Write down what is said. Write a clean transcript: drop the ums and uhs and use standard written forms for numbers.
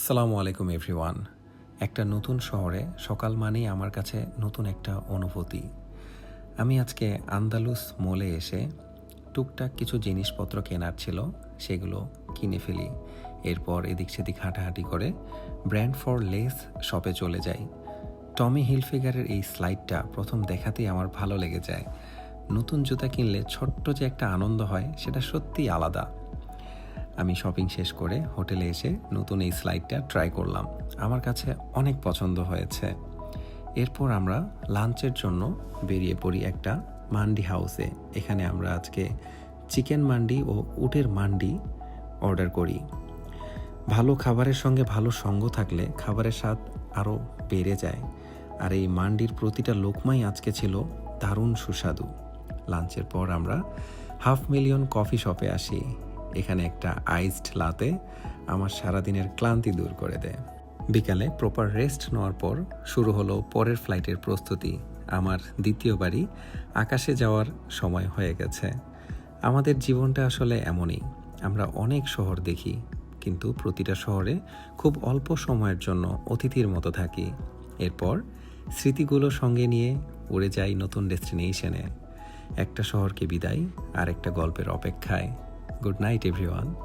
আসসালামু আলাইকুম এভরিওয়ান। একটা নতুন শহরে সকাল মানেই আমার কাছে নতুন একটা অনুভূতি। আমি আজকে আন্দালুস মলে এসে টুকটাক কিছু জিনিসপত্র কেনার ছিল, সেগুলো কিনে ফেলি। এরপর এদিক সেদিক হাঁটাহাঁটি করে ব্র্যান্ড ফর লেস শপে চলে যাই। টমি হিলফিগারের এই স্লাইডটা প্রথম দেখাতেই আমার ভালো লেগে যায়। নতুন জুতা কিনলে ছোট্ট যে একটা আনন্দ হয়, সেটা সত্যিই আলাদা। আমি শপিং শেষ করে হোটেলে এসে নতুন এই স্লাইডটা ট্রাই করলাম। আমার কাছে অনেক পছন্দ হয়েছে। এরপর আমরা লাঞ্চের জন্য বেরিয়ে পড়ি একটা মান্ডি হাউসে। এখানে আমরা আজকে চিকেন মান্ডি ও উটের মান্ডি অর্ডার করি। ভালো খাবারের সঙ্গে ভালো সঙ্গ থাকলে খাবারের স্বাদ আরও বেড়ে যায়। আর এই মান্ডির প্রতিটা লোকমাই আজকে ছিল দারুণ সুস্বাদু। লাঞ্চের পর আমরা 500,000 কফি শপে আসি। এখানে একটা আইসড লাতে আমার সারাদিনের ক্লান্তি দূর করে দেয়। বিকালে প্রপার রেস্ট নেওয়ার পর শুরু হলো পরের ফ্লাইটের প্রস্তুতি। আমার দ্বিতীয় বাড়ি আকাশে যাওয়ার সময় হয়ে গেছে। আমাদের জীবনটা আসলে এমনই। আমরা অনেক শহর দেখি, কিন্তু প্রতিটা শহরে খুব অল্প সময়ের জন্য অতিথির মতো থাকি। এরপর স্মৃতিগুলো সঙ্গে নিয়ে উড়ে যাই নতুন ডেস্টিনেশনে। একটা শহরকে বিদায় আর একটা গল্পের অপেক্ষায়। Good night everyone.